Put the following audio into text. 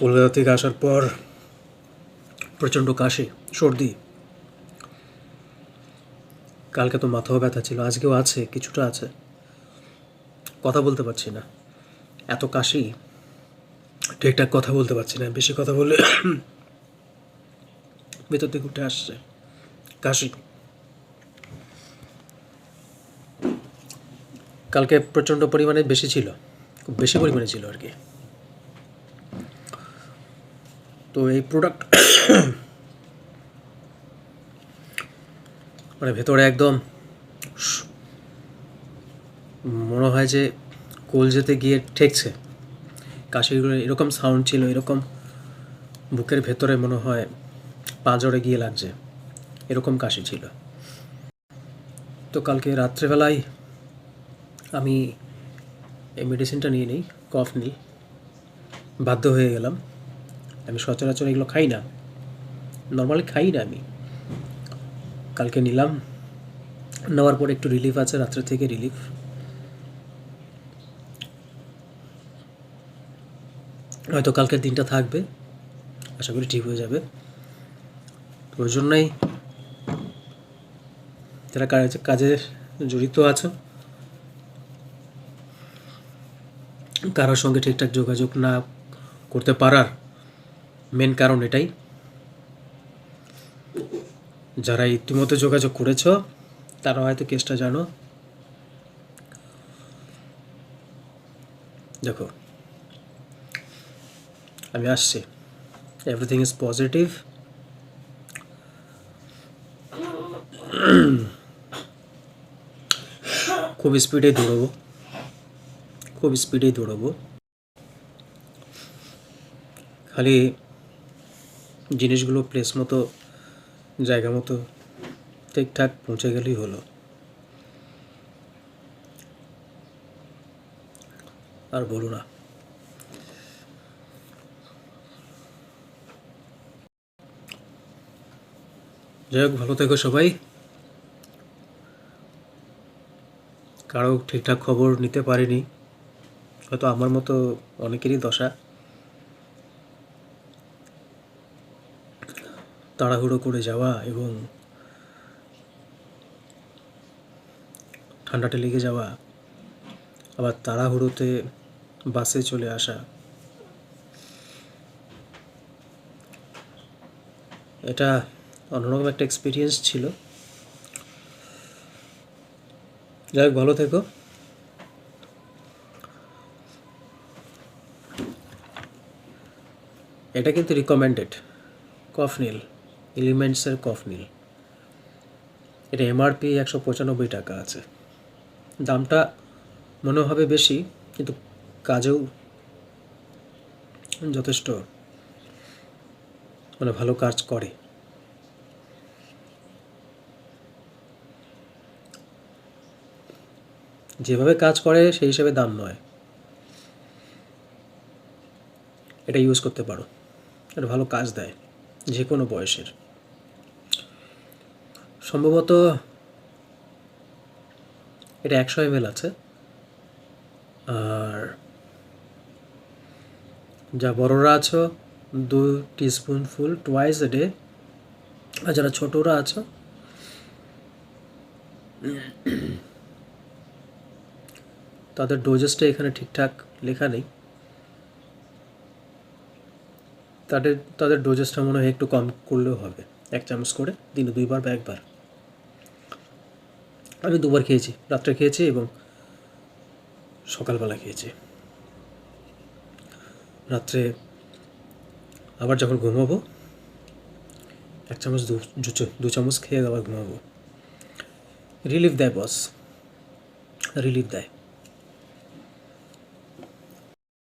কলকাতা থেকে আসার পর প্রচণ্ড কাশি, সর্দি। কালকে তো মাথাও ব্যথা ছিল, আজকেও আছে, কিছুটা আছে। কথা বলতে পারছি না, এত কাশি, ঠিকঠাক কথা বলতে পারছি না। বেশি কথা বলে ভেতর থেকে উঠে আসছে কাশি। কালকে প্রচণ্ড পরিমাণে বেশি ছিল, খুব বেশি পরিমাণে ছিল আর কি। তো এই প্রোডাক্ট মানে ভেতরে একদম মনে হয় যে কলজেতে গিয়ে ঠেকছে। কাশিগুলো এরকম সাউন্ড ছিল, এরকম বুকের ভেতরে মনে হয় পাঁজরে গিয়ে লাগছে, এরকম কাশি ছিল। তো কালকে রাত্রেবেলায় আমি এই মেডিসিনটা নিয়ে নিই, কফ নিই, বাধ্য হয়ে গেলাম। আমি সচরাচর এগুলো খাই না, নর্মালি খাই না আমি। কালকে নিলাম, নেওয়ার পর একটু রিলিফ আছে, রাত্রে থেকে রিলিফ। হয়তো কালকের দিনটা থাকবে, আশা করি ঠিক হয়ে যাবে। ওই জন্যই যারা কাজে জড়িত আছো, কারোর সঙ্গে ঠিকঠাক যোগাযোগ না করতে পারার মেন কারণ এটাই। যারা ইতিমধ্যে যোগাযোগ করেছ তারা হয়তো কেসটা জানো। দেখো, আমি আসছি, এভরিথিং ইজ পজিটিভ। খুব স্পিডেই দৌড়বো, খুব স্পিডেই দৌড়বো। খালি জিনিসগুলো প্লেস মতো, জায়গা মতো ঠিকঠাক পৌঁছে গেলেই হলো। আর বলো না। যাই হোক, ভালো থেকো সবাই। কারো ঠিকঠাক খবর নিতে পারিনি, হয়তো আমার মতো অনেকেরই দশা। তাড়াহুড়ো করে যাওয়া এবং ঠান্ডাটা লেগে যাওয়া, আবার তাড়াহুড়োতে বাসে চলে আসা, এটা অন্যরকম একটা এক্সপিরিয়েন্স ছিল। যাই হোক, ভালো থেকো। এটা কিন্তু রিকমেন্ডেড কফনিল, এলিমেন্টসের কফনিল। এটা এমআরপি 195 টাকা আছে। দামটা মনে হবে বেশি, কিন্তু কাজেও যথেষ্ট মানে ভালো কাজ করে। যেভাবে কাজ করে সেই হিসেবে দাম নয়। এটা ইউজ করতে পারো, এটা ভালো কাজ দেয় যে কোনো বয়সের। সম্ভবত এটা 100 ml আছে, আর যা বড়রা আছো 2 টিস্পুনফুল টুয়াইস এ ডে, আর যারা ছোটরা আছো তাদের ডোজেসটা এখানে ঠিকঠাক লেখা নেই। তাদের ডোজেসটা মনে হয় একটু কম করলেও হবে, 1 চামচ করে দিনে 2 বার বা 1 বার। আমি 2 বার খেয়েছি, রাত্রে খেয়েছি এবং সকালবেলা খেয়েছি। রাত্রে আবার যখন ঘুমাবো 1 চামচ 2 চামচ খেয়ে আবার ঘুমাবো। রিলিফ দেয় বস, রিলিফ দেয়।